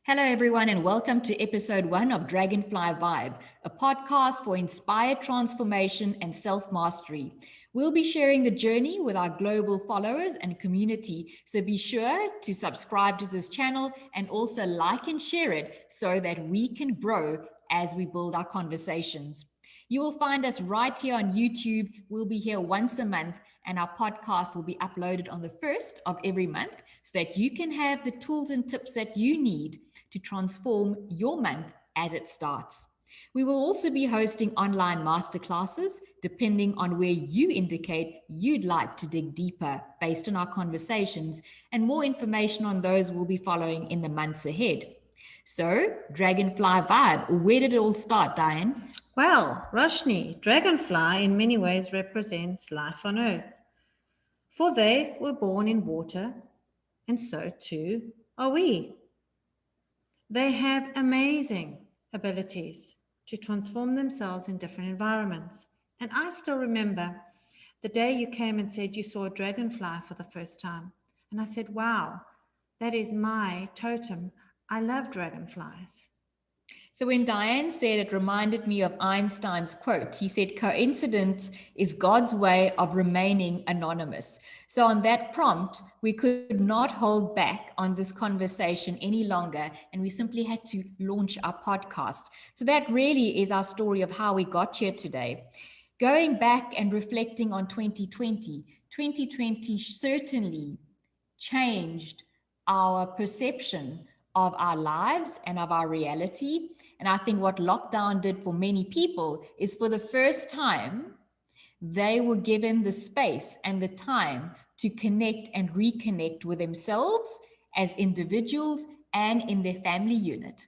Hello, everyone, and welcome to episode 1 of DragonFly Vibe, a podcast for inspired transformation and self mastery. We'll be sharing the journey with our global followers and community, so be sure to subscribe to this channel and also like and share it so that we can grow as we build our conversations. You will find us right here on YouTube. We'll be here once a month, and our podcast will be uploaded on the first of every month so that you can have the tools and tips that you need to transform your month as it starts. We will also be hosting online masterclasses depending on where you indicate you'd like to dig deeper based on our conversations, and more information on those will be following in the months ahead. So, Dragonfly Vibe, where did it all start, Diane? Well, Roshni, dragonfly in many ways represents life on earth. For they were born in water, and so too are we. They have amazing abilities to transform themselves in different environments. And I still remember the day you came and said you saw a dragonfly for the first time. And I said, wow, that is my totem. I love dragonflies. So when Diane said, it reminded me of Einstein's quote. He said, coincidence is God's way of remaining anonymous. So on that prompt, we could not hold back on this conversation any longer, and we simply had to launch our podcast. So that really is our story of how we got here today. Going back and reflecting on 2020 certainly changed our perception of our lives and of our reality. And I think what lockdown did for many people is, for the first time, they were given the space and the time to connect and reconnect with themselves as individuals and in their family unit.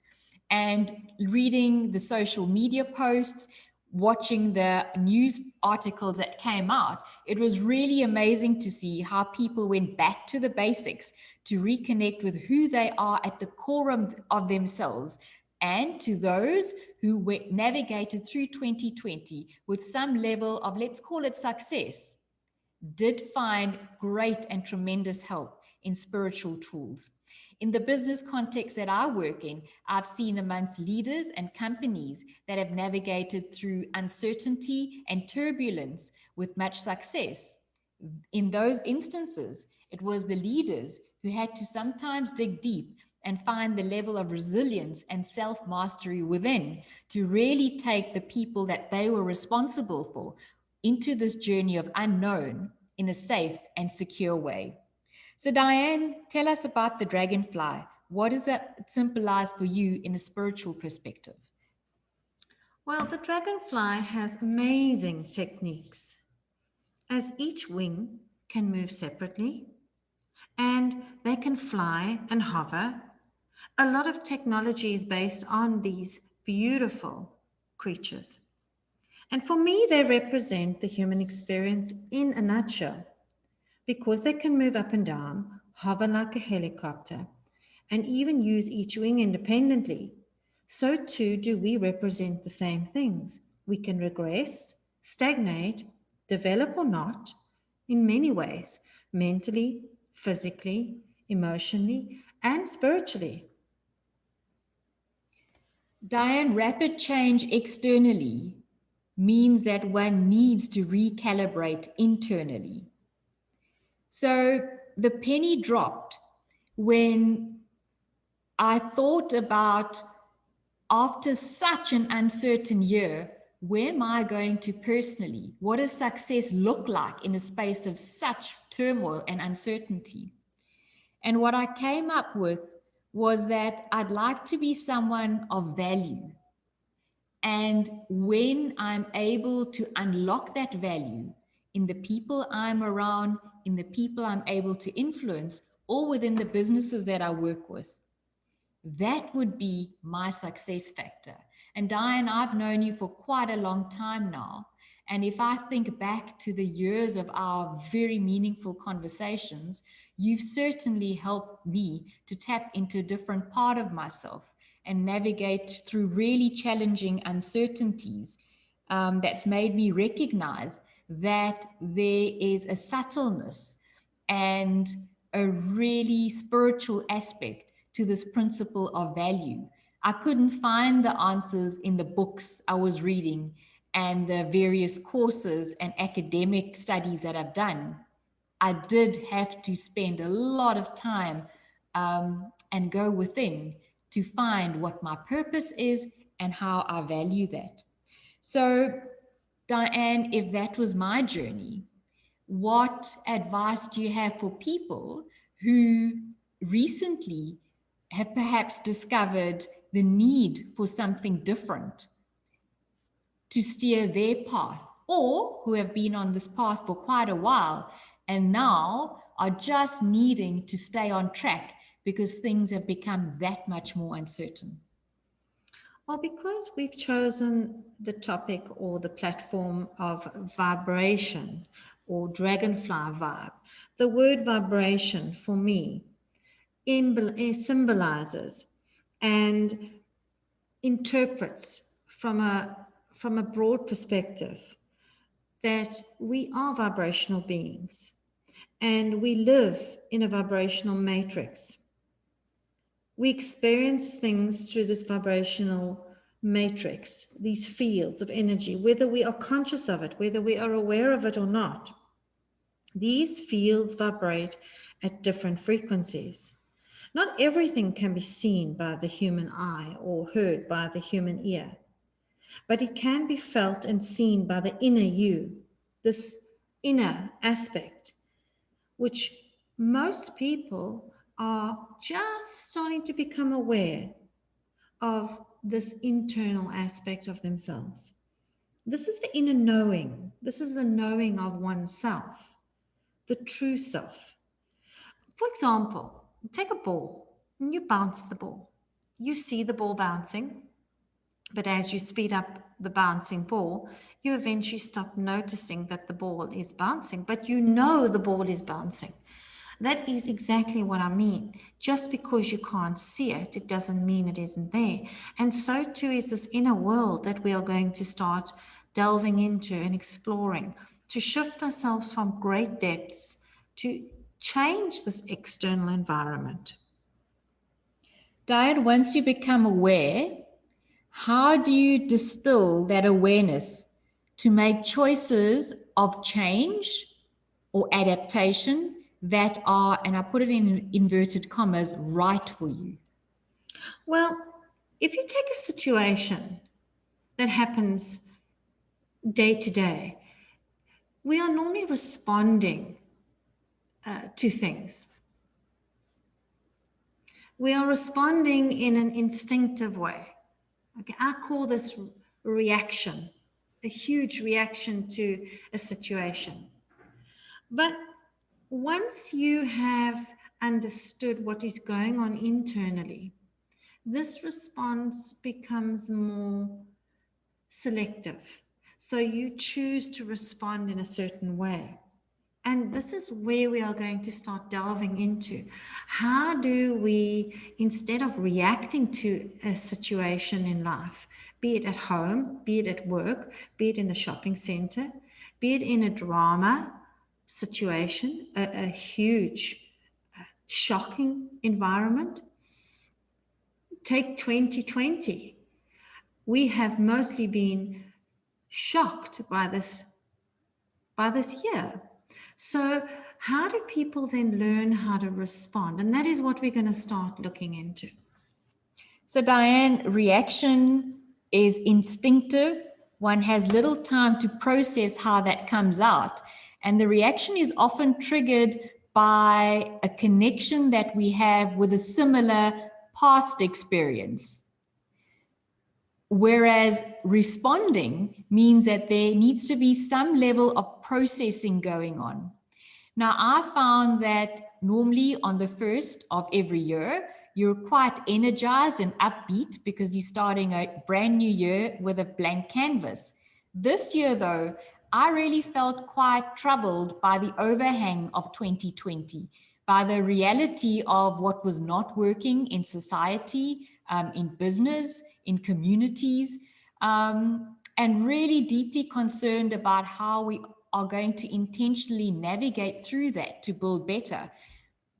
And reading the social media posts, watching the news articles that came out, it was really amazing to see how people went back to the basics to reconnect with who they are at the core of themselves. And to those who navigated through 2020 with some level of, let's call it, success, did find great and tremendous help in spiritual tools. In the business context that I work in, I've seen amongst leaders and companies that have navigated through uncertainty and turbulence with much success. In those instances, it was the leaders who had to sometimes dig deep and find the level of resilience and self-mastery within to really take the people that they were responsible for into this journey of unknown in a safe and secure way. So Diane, tell us about the dragonfly. What does that symbolize for you in a spiritual perspective? Well, the dragonfly has amazing techniques, as each wing can move separately and they can fly and hover. A lot of technology is based on these beautiful creatures. And for me, they represent the human experience in a nutshell, because they can move up and down, hover like a helicopter, and even use each wing independently. So too do we represent the same things. We can regress, stagnate, develop or not, in many ways, mentally, physically, emotionally, and spiritually. Diane, rapid change externally means that one needs to recalibrate internally. So the penny dropped when I thought about, after such an uncertain year, where am I going to personally? What does success look like in a space of such turmoil and uncertainty? And what I came up with was that I'd like to be someone of value. And when I'm able to unlock that value in the people I'm around, in the people I'm able to influence, or within the businesses that I work with, that would be my success factor. And Diane, I've known you for quite a long time now. And if I think back to the years of our very meaningful conversations, you've certainly helped me to tap into a different part of myself and navigate through really challenging uncertainties. That's made me recognize that there is a subtleness and a really spiritual aspect to this principle of value. I couldn't find the answers in the books I was reading and the various courses and academic studies that I've done. I did have to spend a lot of time and go within to find what my purpose is and how I value that. So, Diane, if that was my journey, what advice do you have for people who recently have perhaps discovered the need for something different to steer their path, or who have been on this path for quite a while and now are just needing to stay on track because things have become that much more uncertain? Well, because we've chosen the topic or the platform of vibration or DragonFly Vibe, the word vibration for me symbolizes and interprets from a broad perspective that we are vibrational beings and we live in a vibrational matrix. We experience things through this vibrational matrix, these fields of energy, whether we are conscious of it, whether we are aware of it or not. These fields vibrate at different frequencies. Not everything can be seen by the human eye or heard by the human ear, but it can be felt and seen by the inner you, this inner aspect, which most people are just starting to become aware of, this internal aspect of themselves. This is the inner knowing. This is the knowing of oneself, the true self. For example, take a ball and you bounce the ball. You see the ball bouncing, but as you speed up the bouncing ball, you eventually stop noticing that the ball is bouncing, but you know the ball is bouncing. That is exactly what I mean. Just because you can't see it, it doesn't mean it isn't there. And so too is this inner world that we are going to start delving into and exploring to shift ourselves from great depths to change this external environment. Diane, once you become aware, how do you distill that awareness to make choices of change or adaptation that are, and I put it in inverted commas, right for you? Well, if you take a situation that happens day to day, we are normally responding to things. We are responding in an instinctive way. Okay, I call this reaction, a huge reaction to a situation. But once you have understood what is going on internally, this response becomes more selective. So you choose to respond in a certain way. And this is where we are going to start delving into. How do we, instead of reacting to a situation in life, be it at home, be it at work, be it in the shopping center, be it in a drama situation, a huge, shocking environment? Take 2020. We have mostly been shocked by this year. So how do people then learn how to respond? And that is what we're going to start looking into. So Diane, reaction is instinctive. One has little time to process how that comes out. And the reaction is often triggered by a connection that we have with a similar past experience. Whereas responding means that there needs to be some level of processing going on. Now, I found that normally on the first of every year, you're quite energized and upbeat because you're starting a brand new year with a blank canvas. This year, though, I really felt quite troubled by the overhang of 2020, by the reality of what was not working in society, in business, in communities, and really deeply concerned about how we are going to intentionally navigate through that to build better.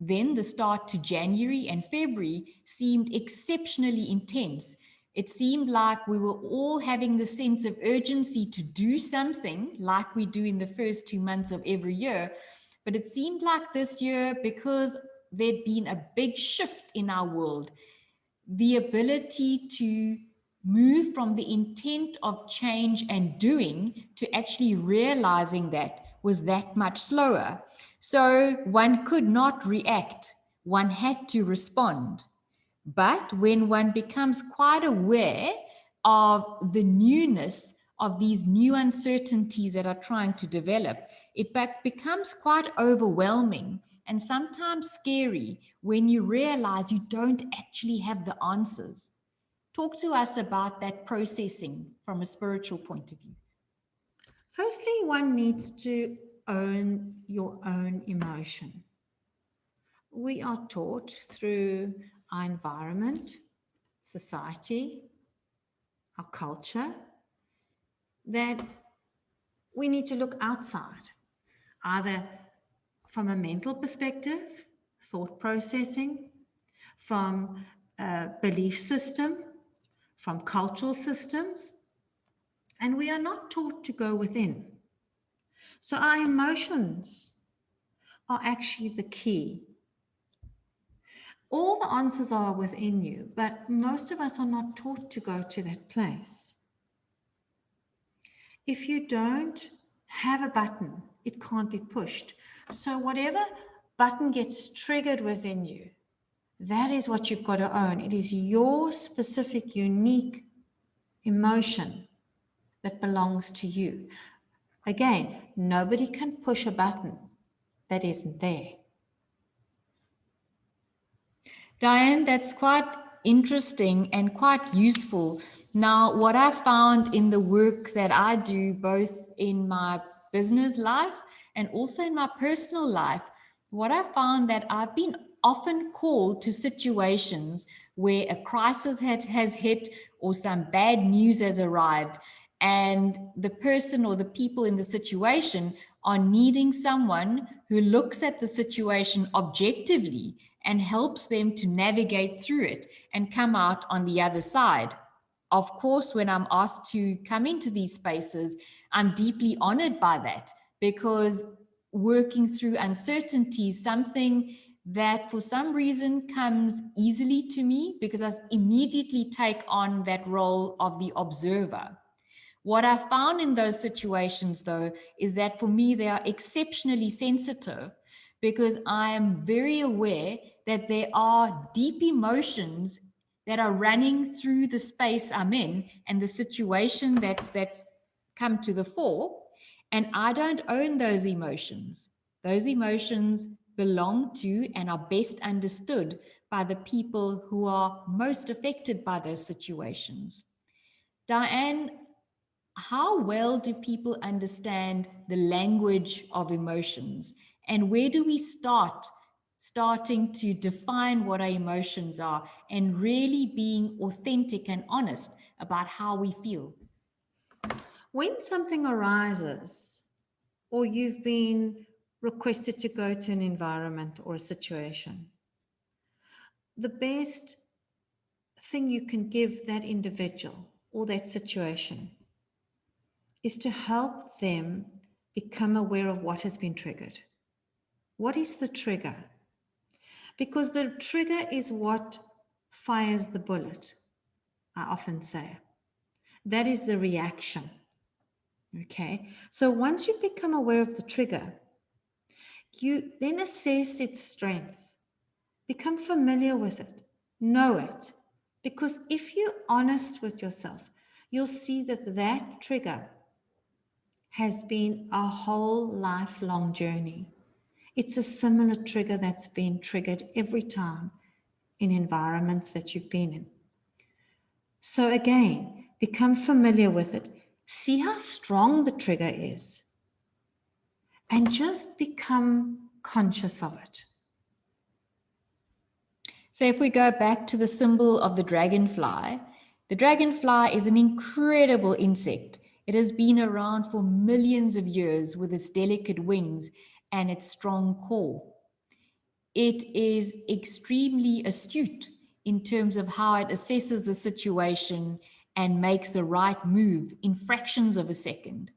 Then the start to January and February seemed exceptionally intense. It seemed like we were all having the sense of urgency to do something like we do in the first 2 months of every year. But it seemed like this year, because there'd been a big shift in our world, the ability to move from the intent of change and doing to actually realizing that was that much slower. So one could not react, one had to respond. But when one becomes quite aware of the newness of these new uncertainties that are trying to develop, it becomes quite overwhelming and sometimes scary when you realize you don't actually have the answers. Talk to us about that processing from a spiritual point of view. Firstly, one needs to own your own emotion. We are taught through our environment, society, our culture, that we need to look outside, either from a mental perspective, thought processing, from a belief system, from cultural systems, and we are not taught to go within. So our emotions are actually the key. All the answers are within you, but most of us are not taught to go to that place. If you don't have a button, it can't be pushed. So whatever button gets triggered within you, that is what you've got to own. It is your specific, unique emotion that belongs to you. Again, nobody can push a button that isn't there. Diane, that's quite interesting and quite useful. Now, what I found in the work that I do, both in my business life and also in my personal life, what I found that I've been often called to situations where a crisis has hit or some bad news has arrived, and the person or the people in the situation are needing someone who looks at the situation objectively and helps them to navigate through it and come out on the other side. Of course, when I'm asked to come into these spaces, I'm deeply honored by that, because working through uncertainty is something that for some reason comes easily to me, because I immediately take on that role of the observer. What I found in those situations, though, is that for me, they are exceptionally sensitive, because I am very aware that there are deep emotions that are running through the space I'm in and the situation that's come to the fore. And I don't own those emotions. Those emotions belong to and are best understood by the people who are most affected by those situations. Diane, how well do people understand the language of emotions, and where do we starting to define what our emotions are and really being authentic and honest about how we feel? When something arises, or you've been requested to go to an environment or a situation, the best thing you can give that individual or that situation is to help them become aware of what has been triggered. What is the trigger? Because the trigger is what fires the bullet, I often say. That is the reaction. Okay? So once you've become aware of the trigger, you then assess its strength. Become familiar with it. Know it. Because if you're honest with yourself, you'll see that that trigger has been a whole lifelong journey. It's a similar trigger that's been triggered every time in environments that you've been in. So again, become familiar with it. See how strong the trigger is. And just become conscious of it. So if we go back to the symbol of the dragonfly is an incredible insect. It has been around for millions of years with its delicate wings and its strong core. it is extremely astute in terms of how it assesses the situation and makes the right move in fractions of a second.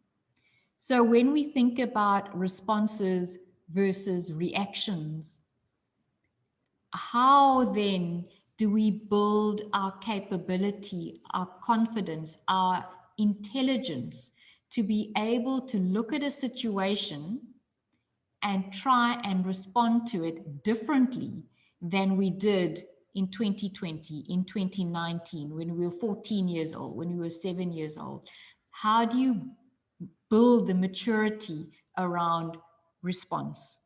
So when we think about responses versus reactions, how then do we build our capability, our confidence, our intelligence to be able to look at a situation and try and respond to it differently than we did in 2020, in 2019, when we were 14 years old, when we were 7 years old? How do you build the maturity around response?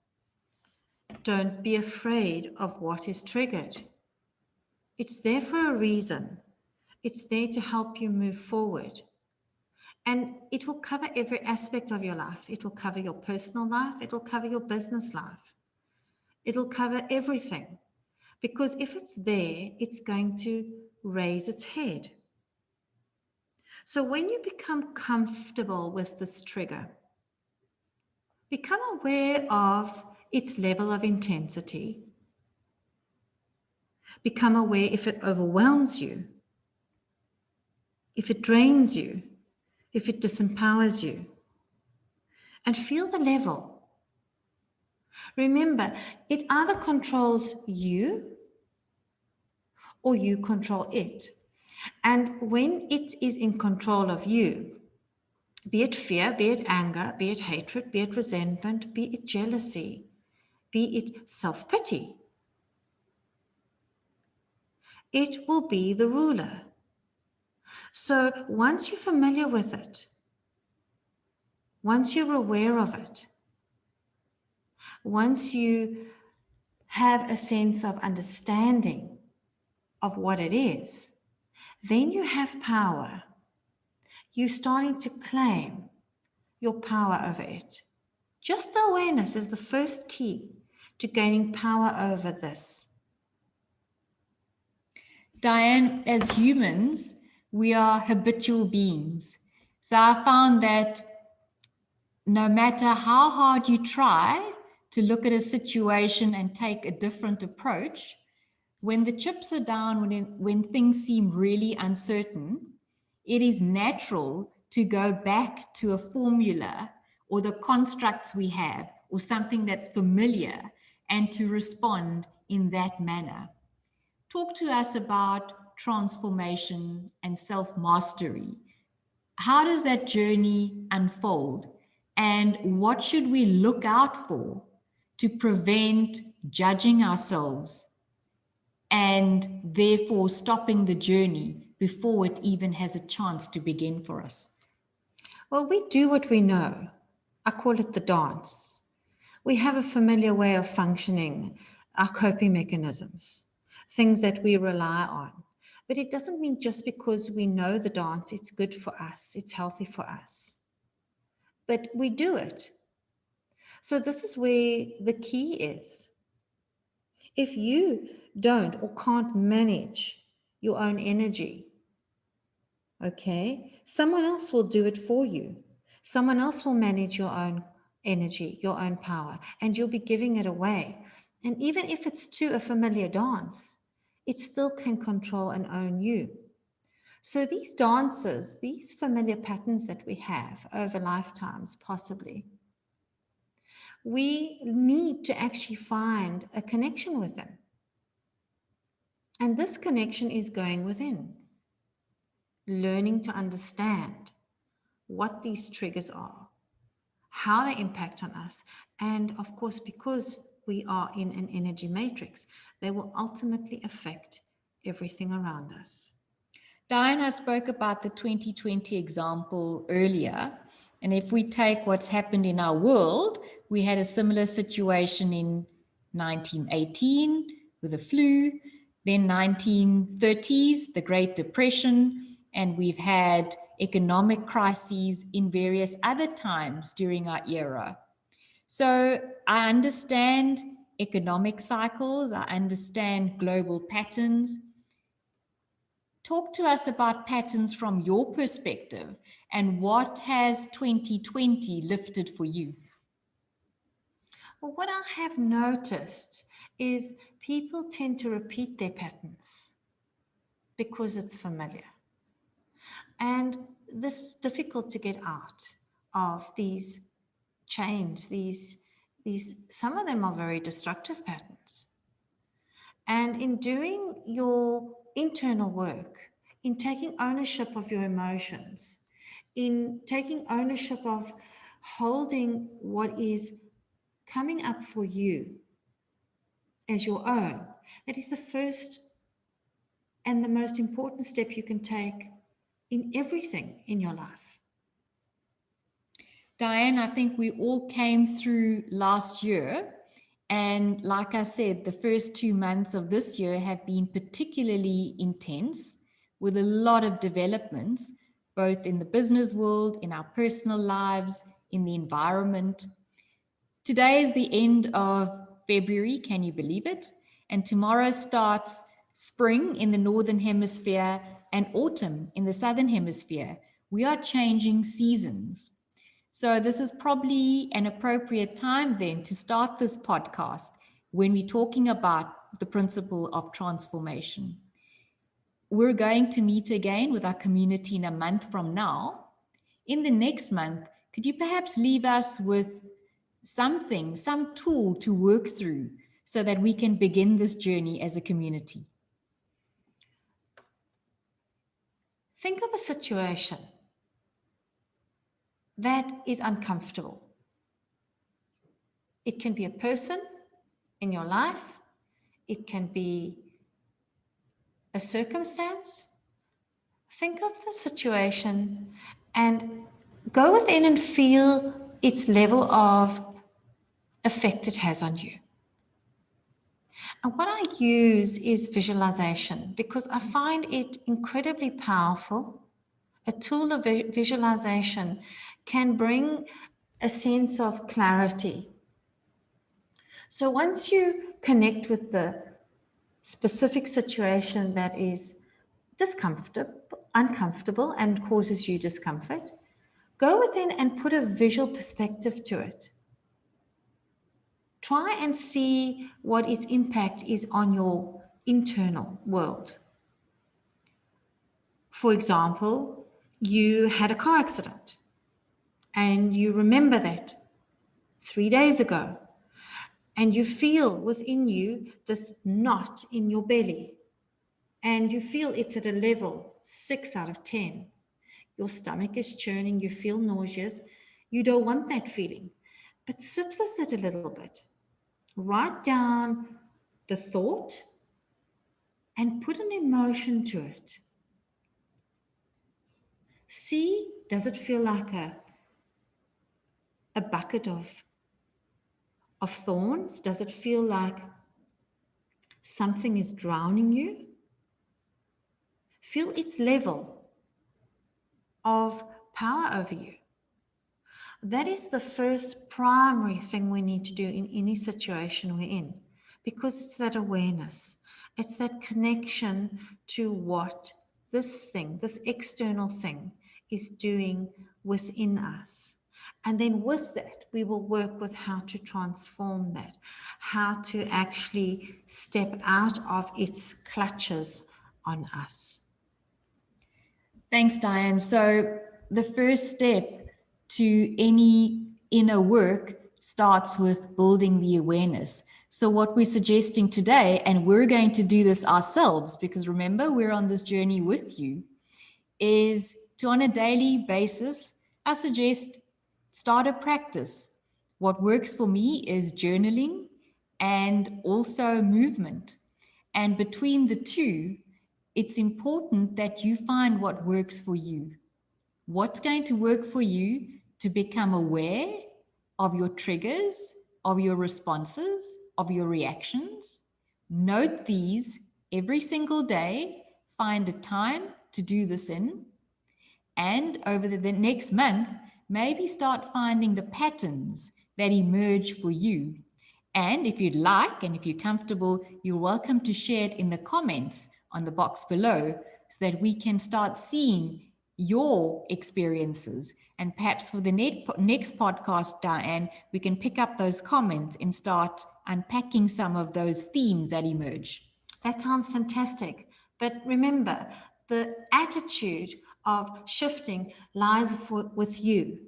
Don't be afraid of what is triggered. It's there for a reason. It's there to help you move forward. And it will cover every aspect of your life. It will cover your personal life. It will cover your business life. It'll cover everything. Because if it's there, it's going to raise its head. So when you become comfortable with this trigger, become aware of its level of intensity. Become aware if it overwhelms you, if it drains you, if it disempowers you. And feel the level. Remember, it either controls you or you control it. And when it is in control of you, be it fear, be it anger, be it hatred, be it resentment, be it jealousy, be it self-pity, it will be the ruler. So once you're familiar with it, once you're aware of it, once you have a sense of understanding of what it is, then you have power. You're starting to claim your power over it. Just awareness is the first key to gaining power over this. Diane, as humans, we are habitual beings. So I found that no matter how hard you try to look at a situation and take a different approach, when the chips are down, when things seem really uncertain, it is natural to go back to a formula or the constructs we have or something that's familiar and to respond in that manner. Talk to us about transformation and self-mastery. How does that journey unfold? And what should we look out for to prevent judging ourselves and therefore stopping the journey before it even has a chance to begin for us? Well, we do what we know. I call it the dance. We have a familiar way of functioning, our coping mechanisms, things that we rely on. But it doesn't mean just because we know the dance, it's good for us, it's healthy for us. But we do it. So this is where the key is. If you don't or can't manage your own energy, okay, someone else will do it for you. Someone else will manage your own energy, your own power, and you'll be giving it away. And even if it's to a familiar dance, it still can control and own you. So these dances, these familiar patterns that we have over lifetimes, possibly, we need to actually find a connection with them. And this connection is going within, learning to understand what these triggers are, how they impact on us, and of course, because we are in an energy matrix, they will ultimately affect everything around us. Diana spoke about the 2020 example earlier. And if we take what's happened in our world, we had a similar situation in 1918 with the flu, then 1930s, the Great Depression, and we've had economic crises in various other times during our era. So I understand economic cycles, I understand global patterns. Talk to us about patterns from your perspective and what has 2020 lifted for you? Well, what I have noticed is people tend to repeat their patterns because it's familiar. And this is difficult to get out of these chains, these some of them are very destructive patterns. And in doing your internal work, in taking ownership of your emotions, in taking ownership of holding what is coming up for you as your own, that is the first and the most important step you can take in everything in your life. Diane, I think we all came through last year. And like I said, the first 2 months of this year have been particularly intense with a lot of developments, both in the business world, in our personal lives, in the environment. Today is the end of February, can you believe it? And tomorrow starts spring in the Northern Hemisphere and autumn in the Southern Hemisphere. We are changing seasons. So this is probably an appropriate time then to start this podcast when we're talking about the principle of transformation. We're going to meet again with our community in a month from now. In the next month, could you perhaps leave us with something, some tool to work through so that we can begin this journey as a community? Think of a situation that is uncomfortable. It can be a person in your life. It can be a circumstance. Think of the situation and go within and feel its level of effect it has on you. And what I use is visualization because I find it incredibly powerful. A tool of visualization can bring a sense of clarity. So once you connect with the specific situation that is uncomfortable and causes you discomfort, go within and put a visual perspective to it. Try and see what its impact is on your internal world. For example, you had a car accident and you remember that 3 days ago, and you feel within you this knot in your belly, and you feel it's at a level 6 out of 10. Your stomach is churning, you feel nauseous. You don't want that feeling, but sit with it a little bit. Write down the thought and put an emotion to it. See, does it feel like a bucket of thorns? Does it feel like something is drowning you? Feel its level of power over you. That is the first primary thing we need to do in any situation we're in, because it's that awareness. It's that connection to what this thing, this external thing, is doing within us. And then with that, we will work with how to transform that, how to actually step out of its clutches on us. Thanks, Diane. So the first step to any inner work starts with building the awareness. So what we're suggesting today, and we're going to do this ourselves, because remember, we're on this journey with you, is to, on a daily basis, I suggest start a practice. What works for me is journaling and also movement. And between the two, it's important that you find what works for you. What's going to work for you to become aware of your triggers, of your responses, of your reactions. Note these every single day. Find a time to do this in. And over the next month, maybe start finding the patterns that emerge for you. And if you'd like, and if you're comfortable, you're welcome to share it in the comments on the box below so that we can start seeing your experiences. And perhaps for the next podcast, Diane, we can pick up those comments and start unpacking some of those themes that emerge. That sounds fantastic. But remember, the attitude of shifting lies with you.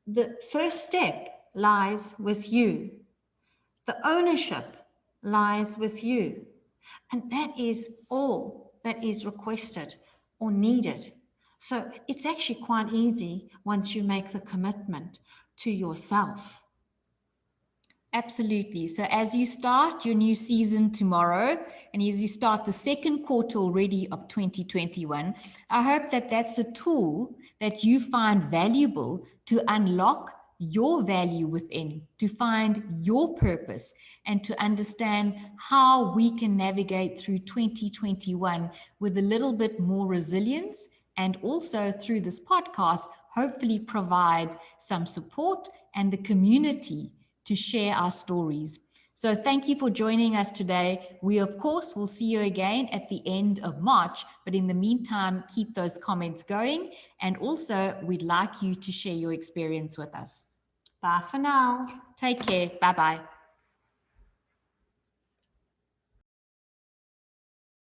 The first step lies with you. The ownership lies with you. And that is all that is requested or needed. So it's actually quite easy once you make the commitment to yourself. Absolutely. So as you start your new season tomorrow, and as you start the second quarter already of 2021, I hope that that's a tool that you find valuable to unlock your value within, to find your purpose, and to understand how we can navigate through 2021 with a little bit more resilience, and also through this podcast, hopefully provide some support and the community to share our stories. So thank you for joining us today. We, of course, will see you again at the end of March, but in the meantime, keep those comments going. And also, we'd like you to share your experience with us. Bye for now. Take care. Bye-bye.